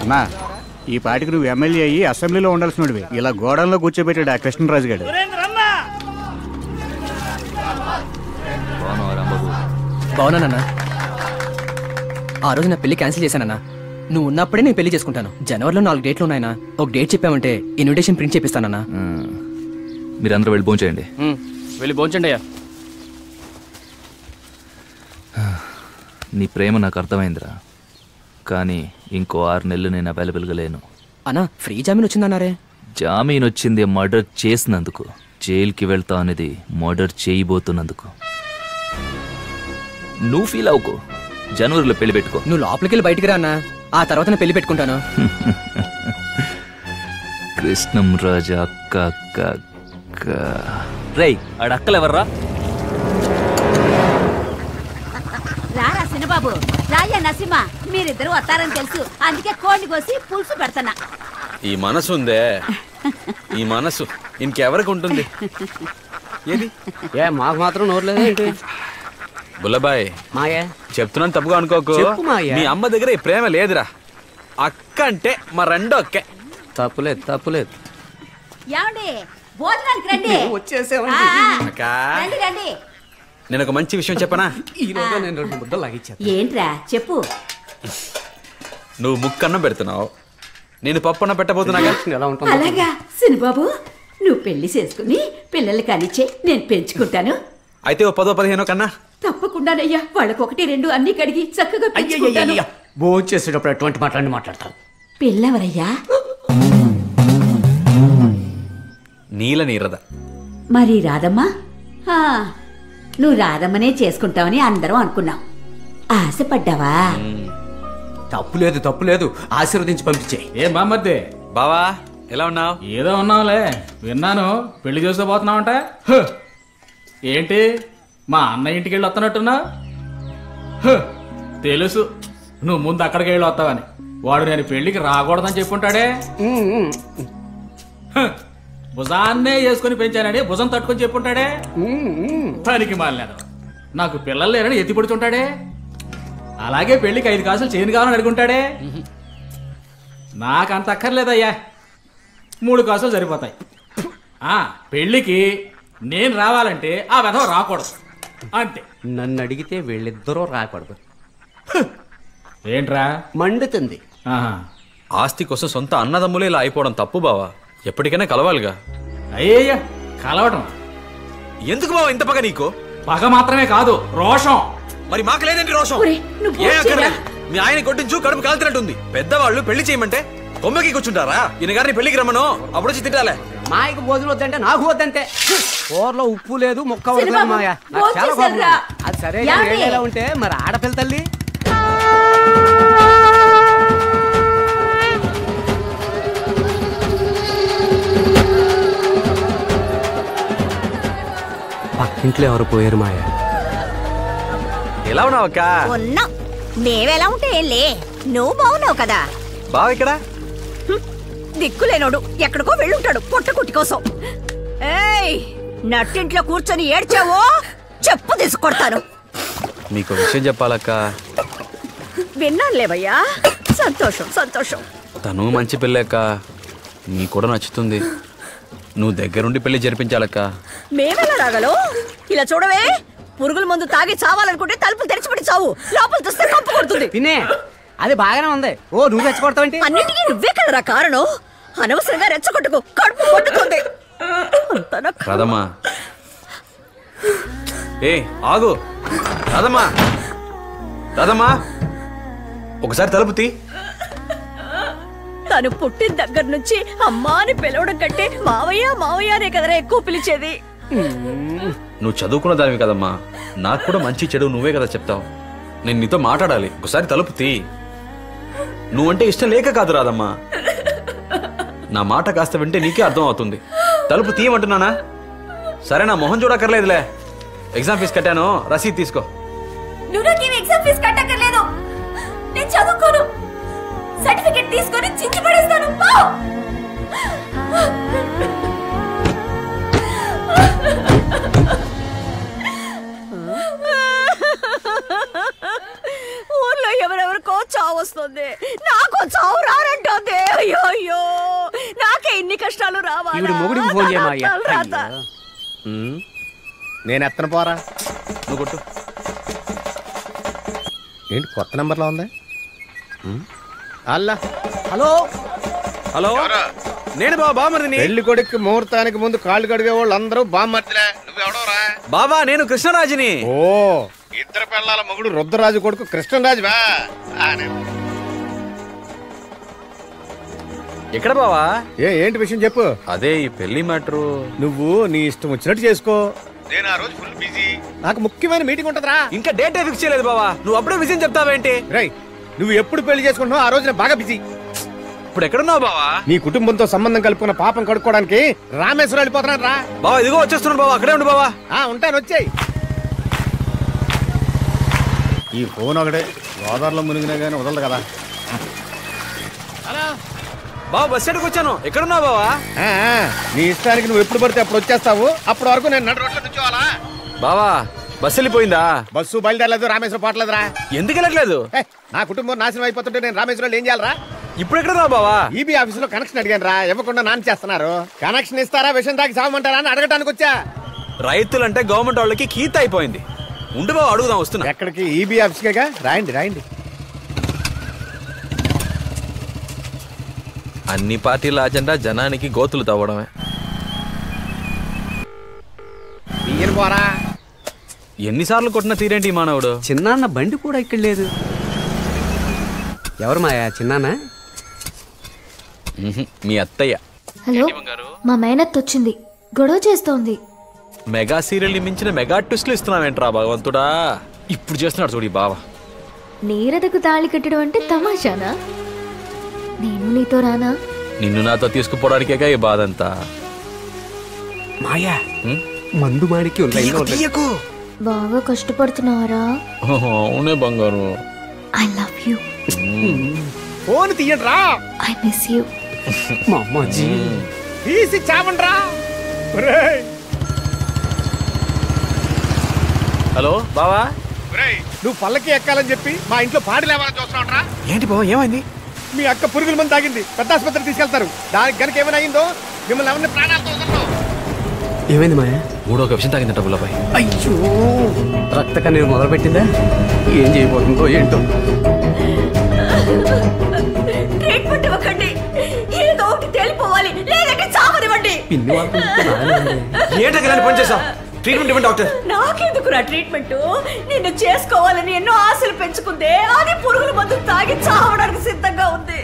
అన్నా ఈ పాటికి నువ్వు ఎమ్మెల్యే అయ్యి అసెంబ్లీలో ఉండాల్సినవి. ఇలా గోడంలో కూర్చోబెట్టాడు ఆ కృష్ణరాజు గారు. బాగున్నానన్నా. ఆ రోజు నా పెళ్లి క్యాన్సిల్ చేశానన్నా. నువ్వు ఉన్నప్పుడే నేను పెళ్లి చేసుకుంటాను. జనవరిలో 4 డేట్లు ఉన్నాయన్నా. ఒక డేట్ చెప్పామంటే ఇన్విటేషన్ ప్రింట్ చేపిస్తానన్నా. మీరందరూ వెళ్ళి భోంచేయండి. వెళ్ళి భోంచండి అయ్యా. నీ ప్రేమ నాకు అర్థమైందిరా, కానీ ఇంకో 6 నెలలు నేను అవైలబుల్గా లేను. అన్నా ఫ్రీ జామీన్ వచ్చిందన్నారే? జామీన్ వచ్చింది మర్డర్ చేసినందుకు, జైలుకి వెళ్తా అనేది మర్డర్ చేయబోతున్నందుకు. నువ్వు ఫీల్ అవ్వకు, జనవరిలో పెళ్లి పెట్టుకో. నువ్వు లోపలికి వెళ్ళి బయటికి రా అన్నా, ఆ తర్వాత నేను పెళ్లి పెట్టుకుంటాను. కృష్ణం రాజా అక్క అక్క అక్క. రేయ్ ఆడ అక్కలు ఎవర్రా? రారా సినబాబు, రాయ్యా నరసింహ, మీరిద్దరు వస్తారని తెలుసు, అందుకే కోడిని కోసి పులుసు పెడతానా. ఈ మనసు ఉందే, ఈ మనసు ఇంకెవరికి ఉంటుంది? ఏది ఏ మాకు మాత్రం నోరు లేదేంటి? బుల్లబాయ్ మాయా చెప్తున్నాను, తప్పుగా అనుకోకు. మీ అమ్మ దగ్గర ఈ ప్రేమ లేదురా. అక్క అంటే మా రెండో అక్కే. తప్పులేదు తప్పులేదు. ఏమండి భోజనానికి రండి. రండి రండి. నేను ఒక మంచి విషయం చెప్పనా? ఈ రోజు నేను 2 ముద్దలు లాగిచ్చాను. ఏంట్రా చెప్పు. నువ్వు ముక్కన్నం పెడుతున్నావు, నేను పప్పన్న పెట్టబోతున్నాగా. ఎలా ఉంటుంది? అలాగా సినబాబు, నువ్వు పెళ్లి చేసుకుని పిల్లలు కానిచ్చే, నేను పెంచుకుంటాను. అయితే ఓ 10-15 కన్నా. తప్పకుండానయ్యా, వాళ్ళకి 1-2 అన్ని కడిగి చక్కగా పెంచుకుంటాను. భోజనం చేసేటప్పుడు ఎటువంటి మాట్లాడతాను. పిల్లవరయ్యా? నీల నీరద. మరి రాదమ్మా? నువ్వు రాదమ్మనే చేసుకుంటావని అందరం అనుకున్నాం. ఆశపడ్డావా? తప్పులేదు తప్పులేదు, ఆశీర్వదించి పంపించే. ఏ బామ్మర్ది బావా, ఎలా ఉన్నావు? ఏదో ఉన్నావులే, విన్నాను పెళ్లి చేసుకోబోతున్నావంట. ఏంటి మా అన్న ఇంటికి వెళ్ళి వస్తున్నట్టున్నావు? తెలుసు నువ్వు ముందు అక్కడికి వెళ్ళి వస్తావని. వాడు నేను పెళ్లికి రాకూడదని చెప్పుంటాడే. భుజాన్నే వేసుకుని పెంచానని భుజం తట్టుకొని చెప్పుంటాడే. పనికి మాలేదు, నాకు పిల్లలు లేరని ఎత్తి పడుతుంటాడే. అలాగే పెళ్లికి 5 కాసులు చేయను కావాలని అడుగుంటాడే. నాకంత అక్కర్లేదయ్యా, 3 కాసులు సరిపోతాయి. పెళ్లికి నేను రావాలంటే ఆ వెధవ రాకూడదు అంతే. నన్ను అడిగితే వీళ్ళిద్దరూ రాకూడదు. ఏంట్రా మండుతుంది? ఆస్తి కోసం సొంత అన్నదమ్ములే ఇలా అయిపోవడం తప్పు బావా. ఎప్పటికైనా కలవాలిగా. అయ్యయ్యా కలవటం ఎందుకు బావా ఇంత పగ నీకు? పగ మాత్రమే కాదు, రోషం. మరి మాకు లేదండి రోషం. ఏ అక్కర్లేదు, మీ ఆయన కొట్టించు, కడుపు కాల్తున్నట్టుంది. పెద్దవాళ్ళు పెళ్లి చేయమంటే కొమ్మకి కూర్చుంటారా? ఈయన గారిని పెళ్లికి రమ్మను, అప్పుడు వచ్చి తింటాలే. మాయకు భోజనం వద్దంటే నాకు వద్దంతే. కూరలో ఉప్పు లేదు, ముక్క వద్దు మాయ. చాలా కోపం. అది సరే ఎలా ఉంటే మరి ఆడపిల్ల తల్లి. పక్కింట్లో ఎవరు పోయారు మాయ? ఎలా ఉన్నావు అక్క? ఉన్నాం. మేమెలా ఉంటే లే, నువ్వు బాగున్నావు కదా. బావ ఇక్కడ దిక్కులేనోడు ఎక్కడికో వెళ్ళుంటాడు పొట్టకుట్టి కోసం. ఏయ్, నట్టింట్లో కూర్చొని ఏడ్చావో చెప్పు తీసుకొడతాను. మీకు విషయం చెప్పాలక్క. విన్నానులేవయ్యా, సంతోషం సంతోషం. తను మంచి పిల్లక్క, నీకు కూడా నచ్చుతుంది. నువ్వు దగ్గరుండి పెళ్లి జరిపించాలక్క. మేమెలా రాగలో? ఇలా చూడవే, పురుగుల మందు తాగి చావాలనుకుంటే తలుపులు తెరిచిపెట్టి చావు, లోపల చూస్తే కంపు కొడుతుంది. తినే అది బాగానే ఉంది. ఓ నువ్వు రెచ్చగొడతావంటే? అన్నింటికీ నువ్వే కదరా కారణం. అనవసరంగా రెచ్చగొట్టుకు, కడుపు కొట్టుకుంది. రాదమ్మా, ఏ ఆగు. రాదమ్మా, రాదమ్మా, ఒకసారి తలుపు తీ. తను పుట్టిన దగ్గర నుంచి అమ్మా అని పిలవడం కంటే మావయ్య మావయ్య అనే కదరా ఎక్కువ పిలిచేది. నువ్వు చదువుకున్న దానివి కదమ్మా, నాకు కూడా మంచి చెడు నువ్వే కదా చెప్తావు. నేను నీతో మాట్లాడాలి, ఒకసారి తలుపు తీ. నువ్వంటే ఇష్టం లేక కాదు రాదమ్మా, నా మాట కాస్త వింటే నీకే అర్థం అవుతుంది. తలుపు తీయమంటున్నానా? సరే, నా మొహం చూడక్కర్లేదులే. ఎగ్జామ్ ఫీజు కట్టాను, రసీదు తీసుకో. నువ్వు నాకేం ఎగ్జామ్ ఫీజు కట్టక్కర్లేదు, నేను చదువుకోను. సర్టిఫికెట్ తీసుకొని చించి పడేస్తాను. ఊర్లో ఎవరెవరికో చావు వస్తుంది, నాకు చావు రానంటుంది. అయ్యో అయ్యో, నాకే ఇన్ని కష్టాలు రావాలి. ఈవిడ మొగుడికి ఫోన్ చేయమయ్యా. నేను ఎత్తన పోరా, నువ్వు కొట్టు. ఏంటి కొత్త నెంబర్లో ఉంది? అల్లా. హలో హలో, నేను బామ్మర్దిని. పెళ్లి కొడుకు ముహూర్తానికి ముందు కాళ్ళు కడిగే వాళ్ళు అందరూ బామ్మర్దిలే. నువ్వెవడోరా? బాబా నేను కృష్ణరాజుని. ఓ, ఇద్దరు పెళ్ళాల మొగుడు రుద్రరాజు కొడుకు కృష్ణరాజు బా. ఎక్కడ బావా? ఏంటి విషయం చెప్పు. అదే ఈ పెళ్లి మ్యాటరు. నువ్వు నీ ఇష్టం వచ్చినట్టు చేసుకో. నేను ఆ రోజు ఫుల్ బిజీ, నాకు ముఖ్యమైన మీటింగ్ ఉంటదిరా. ఇంకా డేట్ ఫిక్స్ చేయలేదు బావా, నువ్వు అప్పుడే విజయం చెప్తావేంటి? రై, నువ్వు ఎప్పుడు పెళ్లి చేసుకుంటున్నావు ఆ రోజు నేను బాగా బిజీ. ఇప్పుడు ఎక్కడున్నావు బావా? నీ కుటుంబంతో సంబంధం కలుపుకున్న పాపం కడుక్కోవడానికి రామేశ్వరం వెళ్ళిపోతున్నాను రా. బావా ఇదిగో వచ్చేస్తున్నాడు బావా, అక్కడే ఉండు బావా. ఉంటాను, వచ్చేయి. ఈ ఫోన్ ఒకటే గోదావరిలో మునిగినా గానీ వదలదు కదా. బావా బస్ స్టాండ్కి వచ్చాను, ఎక్కడున్నావు బావా? నీ ఇష్టానికి నువ్వు ఎప్పుడు పడితే అప్పుడు వచ్చేస్తావు. అప్పటి వరకు నేను నడు రోడ్లో నుంచోవాలా? బావా బస్సు వెళ్ళిపోయిందా? బస్సు బయలుదేరలేదు, రామేశ్వరం పోవట్లేదురా. ఎందుకు వెళ్ళట్లేదు? నా కుటుంబం నాశనం అయిపోతుంటే నేను రామేశ్వరంలో ఏం చేయాలరా? ఇప్పుడు ఎక్కడున్నావు బావా? ఈబీ ఆఫీస్ లో కనెక్షన్ అడిగాను రా, ఇవ్వకుండా నాన్న చేస్తున్నారు. కనెక్షన్ ఇస్తారా, విషయం దాకా సాగమంటారా అని అడగటానికి వచ్చా. రైతులంటే గవర్నమెంట్ వాళ్ళకి కీత అయిపోయింది. ఉండు బావ అడుగుదాం, వస్తున్నా. ఎక్కడికి? ఈబీ ఆఫీస్కేగా. రాయండి రాయండి. అన్ని పార్టీల అజెండా జనానికి గోతులు తవ్వడమే. ఈయన పోరా. ఎన్నిసార్లు కొట్టిన తీరేంటి ఈ మానవుడు? చిన్నాన్న బండి కూడా ఇక్కడ లేదు. ఎవరు మాయా? చిన్నాన్న? మీ అత్తయ్య. హలో, మా మేనత్ వచ్చింది, గొడవ చేస్తోంది. మెగా సీరియల్ మించిన మెగా ట్విస్ట్లు ఇస్తున్నావేంట్రా భగవంతుడా. ఇప్పుడు చేస్తున్నాడు చూడు బావా. నీరదకు తాళి కట్టడం అంటే తమాషానా? నేను నీతో రానా? నిన్ను నాతో తీసుకుపోవడానికేగా ఈ బాధ అంతా. మాయా, మందు మాడికి బాగా కష్టపడుతున్నారా? అవునే బంగారు. I love you. ఫోన్ తీయండి రా. I miss you. మా అమ్మాజీ తీసి చావండి రా. హలో బావా. నువ్వు పల్లకి ఎక్కాలని చెప్పి మా ఇంట్లో పాడి లేవాలని చూస్తున్నావురా. ఏంటి బావా ఏమైంది? మీ అక్క పురుగుల మంది తాగింది, పెద్ద ఆసుపత్రికి తీసుకెళ్తారు. దానికి గనక ఏమైనా అయిందో మిమ్మల్ని ఎవరిని ప్రాణాలతో వదలరు. ఏమైంది మాయా? మూడో విషయం తాగిందట బుల్లపై. అయ్యో, రక్త కన్నీరు మొదలు పెట్టిందా? ఏం చేయబోతుందో ఏంటో. ట్రీట్మెంట్ ఇవ్వకండి, ఏదో ఒకటి తేలిపోవాలి, లేదంటే చావనివ్వండి. ఏంటో పని చేసా. ట్రీట్మెంట్ ఇవ్వండి డాక్టర్. నాకెందుకురా ట్రీట్మెంట్? నిన్ను చేసుకోవాలని ఎన్నో ఆశలు పెంచుకుందే, అది పురుగుల మందు తాగి చావడానికి సిద్ధంగా ఉంది.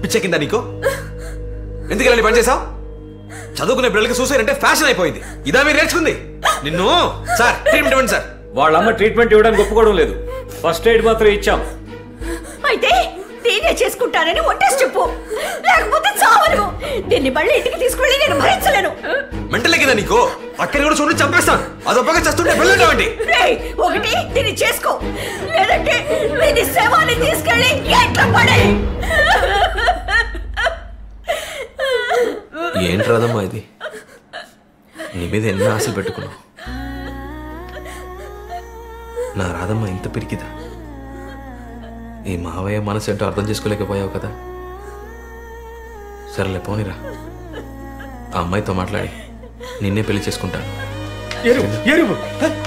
పిచ్చెక్కిందా నీకు? ఎందుకు ఇలా పని చేసావు? చదువుకునే పిల్లలకి సూసైడ్ అంటే ఫ్యాషన్ అయిపోయింది. ఇదా మీరు నేర్చుకుంది? నిన్ను సార్ ట్రీట్మెంట్ ఇవ్వండి సార్. వాళ్ళమ్మ ట్రీట్మెంట్ ఇవ్వడానికి ఒప్పుకోవడం లేదు, ఫస్ట్ ఎయిడ్ మాత్రం ఇచ్చాం. అయితే నేనే చేసుకుంటానని ఒట్టేసి చెప్పు, లేకపోతే చావను. దీన్ని మళ్ళీ ఇంటికి తీసుకువెళ్ళి నేను భరించలేను. మెంటల్ ఎక్కిందా నీకు? అక్కడి కూడా చూడండి చంపేస్తాను. అదొప్పగా చేస్తుంటే వెళ్ళండి. ఒకటి దీన్ని చేసుకో, లేదంటే దీని శవాన్ని తీసుకెళ్ళి ఎట్లా పడే. ఏంటి రాదమ్మా ఇది? నీ మీద ఎన్నో ఆశలు పెట్టుకున్నావు. నా రాదమ్మా ఇంత పిరికిదా? ఈ మావయ్య మనసు ఏంటో అర్థం చేసుకోలేకపోయావు కదా. సరేలే పోనీరా, ఆ అమ్మాయితో మాట్లాడి నిన్నే పెళ్లి చేసుకుంటాను.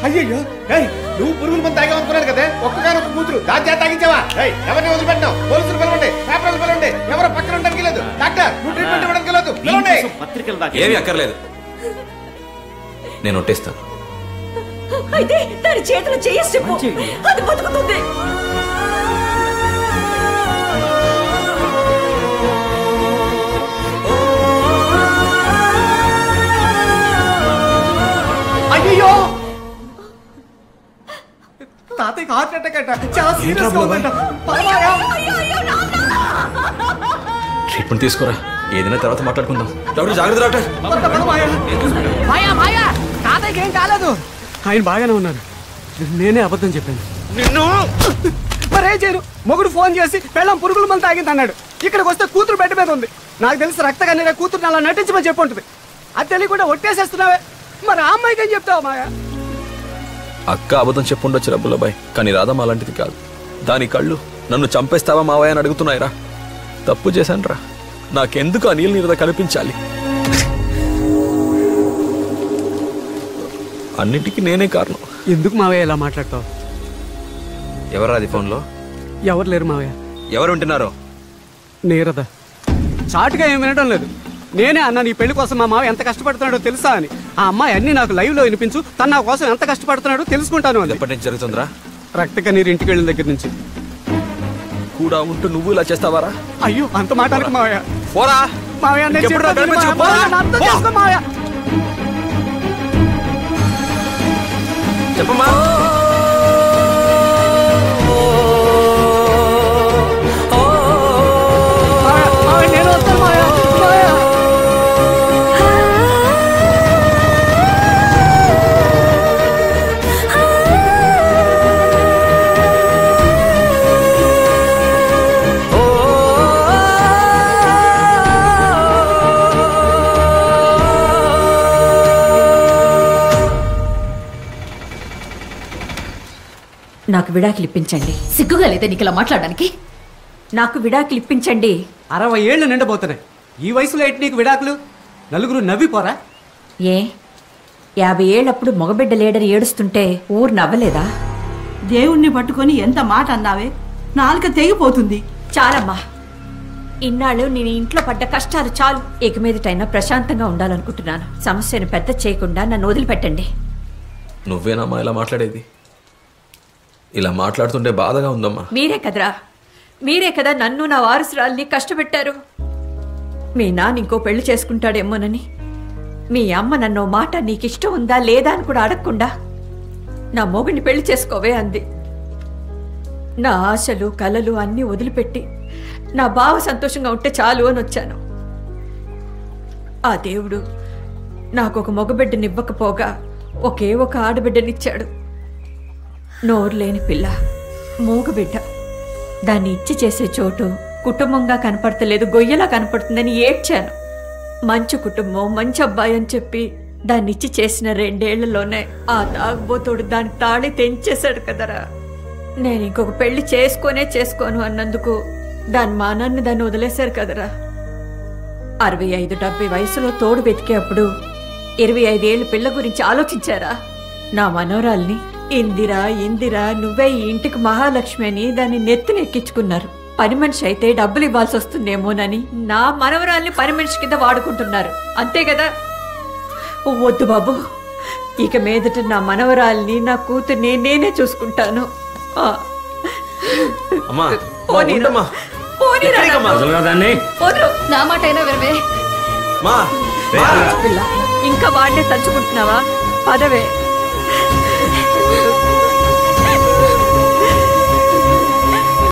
అయ్యో, నువ్వు పురుగుల మంది తాగామనుకున్నాను కదా. ఒక్కగానొక్క కూతురు దాని తాగించావా? ఎవరిని వదిలిపెట్టినావు? పోలీసులు పిలవండి, పేపర్లు పిలవండి. ఎవరో పక్కన ఉండడానికి లేదు. డాక్టర్, నువ్వు ట్రీట్మెంట్ ఇవ్వడానికి లేదు. ఏమీ అక్కర్లేదు, నేను ఒట్టేస్తాను. అయితే దాని చేతులు చేసి చెప్పు, అది బతుకుతుంది. అయ్యో, తాతయ్యకి హార్ట్ అటాక్ అంట. చాలా సీరియస్ గా ఉందంట. ట్రీట్మెంట్ తీసుకోరా, ఏదైనా తర్వాత మాట్లాడుకుందాం. డాక్టర్ జాగ్రత్త డాక్టర్. తాతయ్యకి ఏం కాలేదు, ఆయన బాగానే ఉన్నారు. నేనే అబద్ధం చెప్పాను. నిన్ను మరేం చేయను. మొగుడు ఫోన్ చేసి పెళ్ళం పురుగుల మంది తాగింది అన్నాడు. ఇక్కడికి వస్తే కూతురు బెడ్ మీద ఉంది. నాకు తెలిసి రక్త కన్నీర కూతురు అలా నటించమని చెప్పి ఉంటుంది. అది తెలియకుండా ఒట్టేసేస్తున్నావే. మరి ఆ అమ్మాయికి ఏం చెప్తావు మాయా? అక్క అబద్ధం చెప్పుండొచ్చు రబ్బులబాయ్, కానీ రాధమ్మ అలాంటిది కాదు. దాని కళ్ళు నన్ను చంపేస్తావా మావయ్య అని అడుగుతున్నాయిరా. తప్పు చేశానురా. నాకెందుకు అనిల్ నీరద కనిపించాలి? అన్నిటికీ నేనే కారణం. ఎందుకు మావయ్య ఇలా మాట్లాడతావు? ఎవరా అది ఫోన్లో? ఎవరు లేరు మావయ్య. ఎవరు ఉంటున్నారో? నీరద. చాటుగా ఏం వినడం లేదు. నేనే అన్నా నీ పెళ్లి కోసం మా మావ ఎంత కష్టపడుతున్నాడో తెలుసా అని. ఆ అమ్మాయి అన్ని నాకు లైవ్ లో వినిపించు, తన నా కోసం ఎంత కష్టపడుతున్నాడో తెలుసుకుంటాను అని. ఎప్పటి నుంచి జరుగుతుందిరా? రక్త కన్నీరు ఇంటికి వెళ్ళిన దగ్గర నుంచి. కూడా ఉంటూ నువ్వు ఇలా చేస్తావారా? అయ్యో అంత మాటలకు మావయ్య. పోరా మావయ్య, నేను చెప్పేది అర్థం చేసుకో మావయ్య. చెప్పమ్మా. నేను వస్తాను మావయ్య. నాకు విడాకులు ఇప్పించండి. సిగ్గుగా లేదా నీకు ఇలా మాట్లాడడానికి? నాకు విడాకులు ఇప్పించండి. 60 ఏళ్ళు నిండబోతున్నాయి. ఈ వయసులో ఏంటి నీకు విడాకులు? నలుగురు నవ్విపోరా? ఏ 50 ఏళ్ళప్పుడు మగబిడ్డ లేడని ఏడుస్తుంటే ఊరు నవ్వలేదా? దేవుణ్ణి పట్టుకొని ఎంత మాట అన్నావే, నాలుక తెగిపోతుంది. చాలమ్మా, ఇన్నాళ్ళు నేను ఇంట్లో పడ్డ కష్టాలు చాలు. ఇక మీదటైనా ప్రశాంతంగా ఉండాలనుకుంటున్నాను. సమస్యను పెద్ద చేయకుండా నన్ను వదిలిపెట్టండి. నువ్వేనమ్మా ఇలా మాట్లాడేది? ఇలా మాట్లాడుతుంటే బాధగా ఉందమ్మా. మీరే కదా నన్ను నా వారసురాల్ని కష్టపెట్టారు. మీ నాన్న ఇంకో పెళ్లి చేసుకుంటాడేమోనని మీ అమ్మ నన్ను మాట నీకిష్టం ఉందా లేదా అని కూడా అడగకుండా నా మొగుడిని పెళ్లి చేసుకోవే అంది. నా ఆశలు కలలు అన్నీ వదిలిపెట్టి నా బావ సంతోషంగా ఉంటే చాలు అని వచ్చాను. ఆ దేవుడు నాకొక మగబిడ్డనివ్వకపోగా ఒకే ఒక ఆడబిడ్డనిచ్చాడు. నోరు లేని పిల్ల, మూగబిడ్డ. దాన్ని ఇచ్చి చేసే చోటు కుటుంబంగా కనపడతలేదు, గొయ్యలా కనపడుతుందని ఏడ్చాను. మంచి కుటుంబం, మంచి అబ్బాయి అని చెప్పి దాన్ని ఇచ్చి చేసిన 2 ఏళ్లలోనే ఆ తాగుబోతోడు దాని తాళి తెంచేశాడు కదరా. నేను ఇంకొక పెళ్లి చేసుకోను అన్నందుకు దాని మానాన్ని దాన్ని వదిలేశారు కదరా. 65-70 వయసులో తోడు వెతికేప్పుడు 25 ఏళ్ళ పిల్ల గురించి ఆలోచించారా? నా మనోరాల్ని ఇందిరా నువ్వే ఈ ఇంటికి మహాలక్ష్మి అని దాన్ని నెత్తినెక్కించుకున్నారు. పని మనిషి అయితే డబ్బులు ఇవ్వాల్సి వస్తుందేమోనని నా మనవరాల్ని పని మనిషి కింద వాడుకుంటున్నారు. అంతే కదా? వద్దు బాబు, ఇక మీదట నా మనవరాల్ని నా కూతుర్ని నేనే చూసుకుంటాను. నా మాట అయినా వినవే. ఇంకా వాడినే తలుచుకుంటున్నావా? పదవే.